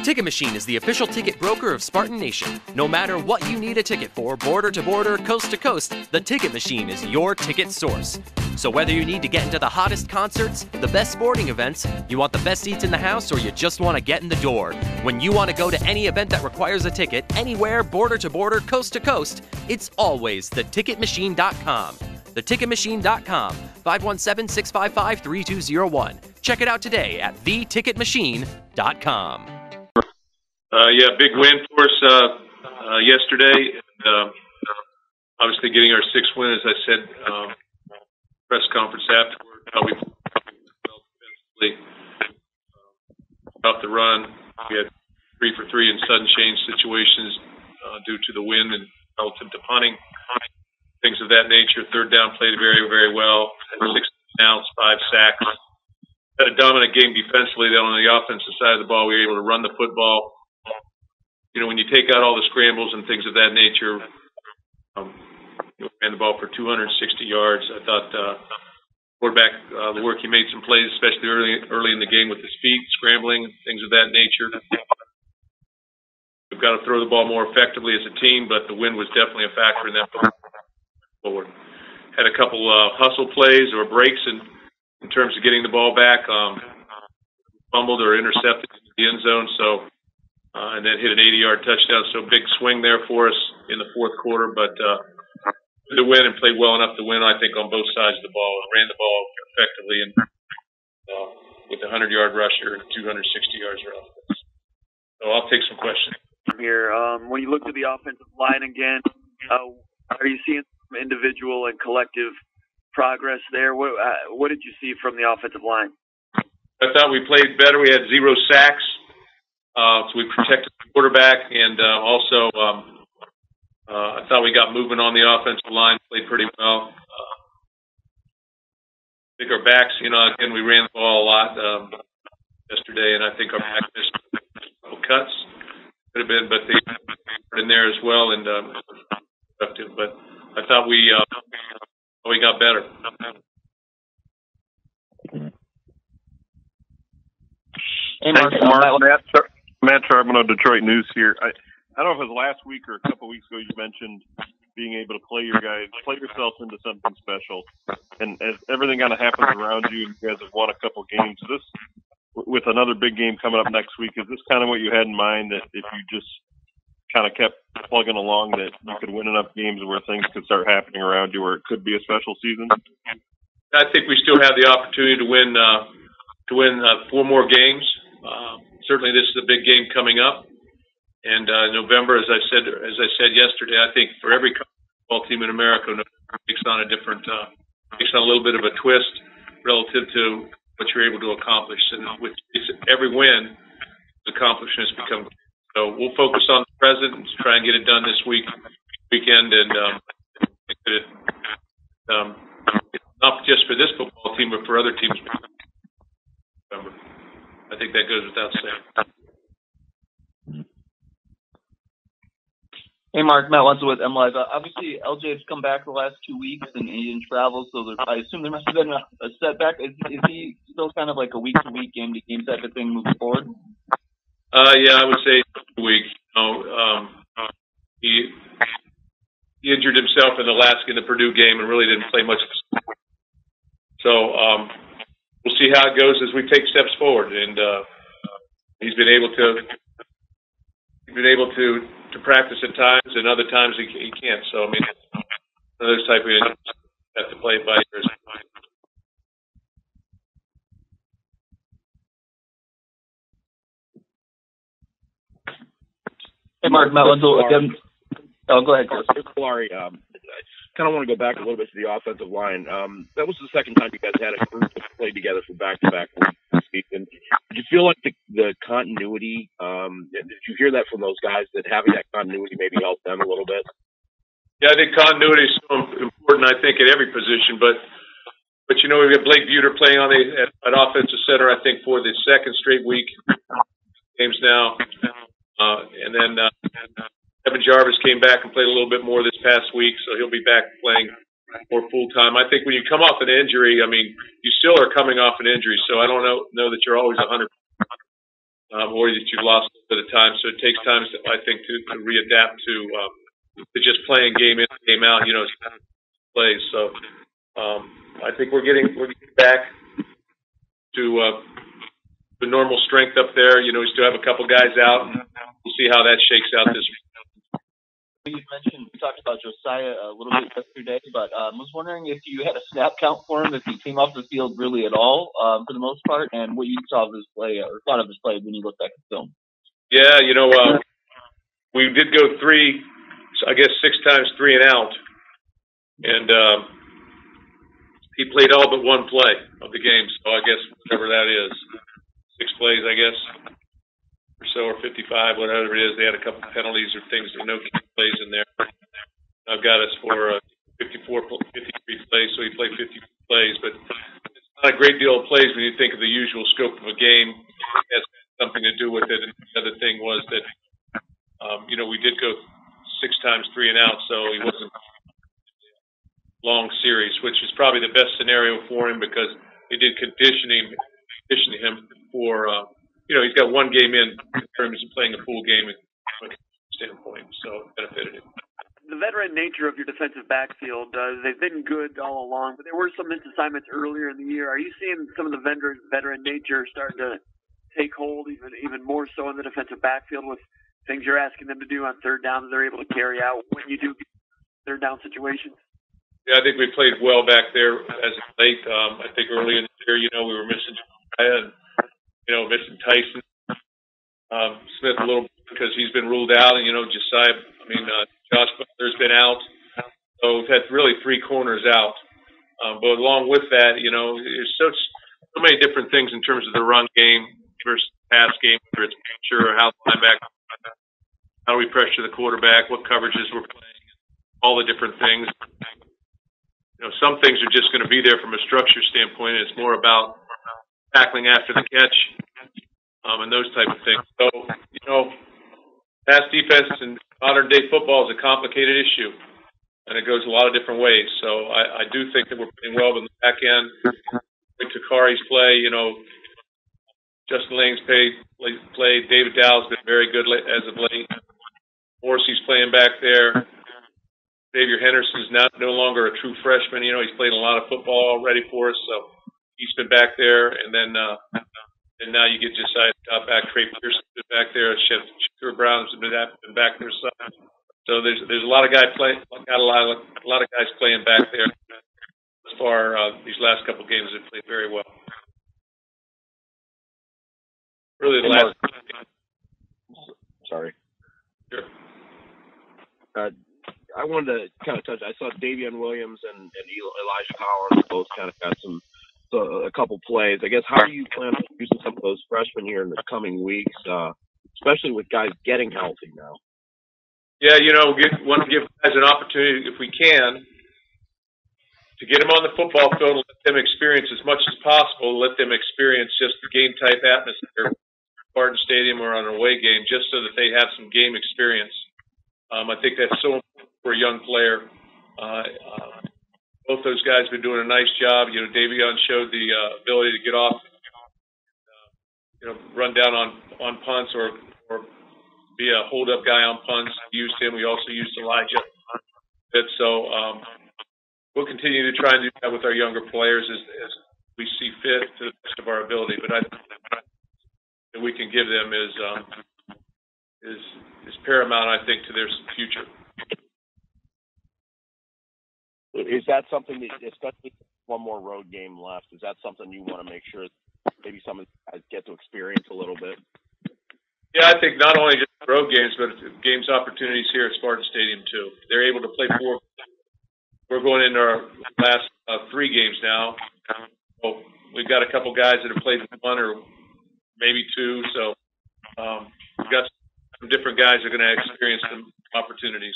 Ticket Machine is the official ticket broker of Spartan Nation. No matter what you need a ticket for, border to border, coast to coast, the Ticket Machine is your ticket source. So whether you need to get into the hottest concerts, the best sporting events, you want the best seats in the house, or you just want to get in the door, when you want to go to any event that requires a ticket, anywhere, border to border, coast to coast, it's always theticketmachine.com. Theticketmachine.com, 517-655-3201. Check it out today at theticketmachine.com. Yeah, big win for us yesterday. And, obviously, getting our sixth win, as I said, press conference afterward. How we felt defensively off the run. We had 3 for 3 in sudden change situations due to the wind and relative to punting, things of that nature. Third down played very, very well. Had 6 outs, 5 sacks. Had a dominant game defensively. Then on the offensive side of the ball, we were able to run the football. You know, when you take out all the scrambles and things of that nature, ran the ball for 260 yards. I thought quarterback, the work he made some plays, especially early in the game with his feet, scrambling, things of that nature. We've got to throw the ball more effectively as a team, but the wind was definitely a factor in that forward. Had a couple hustle plays or breaks in terms of getting the ball back, fumbled or intercepted in the end zone, and then hit an 80-yard touchdown. So big swing there for us in the fourth quarter, but to win and played well enough to win, I think, on both sides of the ball. Ran the ball effectively and with a 100-yard rusher and 260 yards rush. So I'll take some questions. Here, when you looked at the offensive line again, are you seeing some individual and collective progress there? What did you see from the offensive line? I thought we played better. We had 0 sacks. So we protected the quarterback, and also I thought we got movement on the offensive line, played pretty well. I think our backs, again, we ran the ball a lot yesterday, and I think our back missed a couple cuts. Could have been, but they were in there as well, and productive. But I thought we got better. Hey, Mark. Matt Sharpman of Detroit News here. I don't know if it was last week or a couple of weeks ago you mentioned being able to play yourself into something special. And as everything kind of happens around you, you guys have won a couple games. With another big game coming up next week, is this kind of what you had in mind, that if you just kind of kept plugging along, that you could win enough games where things could start happening around you, where it could be a special season? I think we still have the opportunity to win 4 more games. Certainly, this is a big game coming up, and November, as I said yesterday, I think for every football team in America, November takes on a little bit of a twist relative to what you're able to accomplish, and with every win, accomplishments become. So we'll focus on the present and try and get it done this weekend, and not just for this football team, but for other teams. I think that goes without saying. Hey, Mark, Matt Wenzel with MLive. Obviously, LJ's come back the last 2 weeks and he didn't travel, so I assume there must have been a setback. Is he still kind of like a week-to-week, game-to-game type of thing moving forward? Yeah, I would say 2 weeks. He injured himself in the Purdue game and really didn't play much. So we'll see how it goes as we take steps forward. And he's been able to practice at times, and other times he can't. So I mean, those type of injuries have to play it by ear. Hey, Mark, Matt Wenzel again. Oh, go ahead, Chris. Larry, I kind of want to go back a little bit to the offensive line. That was the second time you guys had a group that played together for back-to-back weeks this season. Did you feel like the continuity, did you hear that from those guys, that having that continuity maybe helped them a little bit? Yeah, I think continuity is so important, I think, at every position. But we've got Blake Buter playing at offensive center, I think, for the second straight week. Games now. And then Evan Jarvis came back and played a little bit more this past week, so he'll be back playing more full-time. I think when you come off an injury, I mean, you still are coming off an injury, so I don't know that you're always 100%. or that you've lost a bit of time. So it takes time, I think, to readapt to just playing game in, game out. Plays. So I think we're getting back to the normal strength up there. We still have a couple guys out, and we'll see how that shakes out this week. You mentioned, we talked about Josiah a little bit yesterday, but I was wondering if you had a snap count for him, if he came off the field really at all, for the most part, and what you saw of his play, or thought of his play when you looked at the film. Yeah, we did go 6 times 3 and out, and he played all but one play of the game, so I guess whatever that is, 6 plays, I guess. Or so, or 55, whatever it is. They had a couple of penalties or things, or no key plays in there. I've got us for 53 plays, so he played 50 plays, but it's not a great deal of plays when you think of the usual scope of a game. It has something to do with it. And the other thing was that, we did go 6 times 3 and out, so he wasn't long series, which is probably the best scenario for him because they did condition him for, he's got one game in terms of playing a full game standpoint, so it benefited him. The veteran nature of your defensive backfield, they've been good all along, but there were some missed assignments earlier in the year. Are you seeing some of the veteran nature starting to take hold even more so in the defensive backfield with things you're asking them to do on third down that they're able to carry out when you do get third down situations? Yeah, I think we played well back there as of late. I think early in the year, we were missing Josiah and, missing Tyson. Smith a little bit because he's been ruled out, and, Josiah, Josh Butler's been out. So we've had really 3 corners out. But along with that, there's so many different things in terms of the run game versus pass game, whether it's pressure or how the linebacker, how do we pressure the quarterback, what coverages we're playing, all the different things. Some things are just going to be there from a structure standpoint. It's more about tackling after the catch, and those type of things. So, pass defense in modern day football is a complicated issue, and it goes a lot of different ways. So I do think that we're playing well in the back end. Takari's play, Justin Lang's play. David Dow's been very good as of late. Morrissey's playing back there. Xavier Henderson's no longer a true freshman. He's played a lot of football already for us, so he's been back there. And then and now you get Josiah back. Trey Pearson's been back there. Shakur Brown's been back there. So there's a lot of guys playing. Got a lot of guys playing back there. As far these last couple games, they've played very well. Really, the last. Sorry. Sure. I wanted to kind of touch. I saw Davion Williams and Elijah Collins both kind of got a couple plays. I guess how do you plan on using some of those freshmen here in the coming weeks, especially with guys getting healthy now? Yeah, want to give guys an opportunity if we can to get them on the football field and let them experience as much as possible. Let them experience just the game type atmosphere, Spartan Stadium or on an away game, just so that they have some game experience. I think that's so important for a young player. Both those guys have been doing a nice job. Davion showed the ability to get off, run down on punts or be a hold-up guy on punts. We used him. We also used Elijah. So we'll continue to try and do that with our younger players as we see fit to the best of our ability. But I think that we can give them is paramount, I think, to their future. Is that something that, especially one more road game left, is that something you want to make sure maybe some of the guys get to experience a little bit? Yeah, I think not only just road games, but games opportunities here at Spartan Stadium, too. They're able to play 4. We're going into our last 3 games now. So we've got a couple guys that have played 1 or maybe 2. So we've got some different guys that are going to experience some opportunities.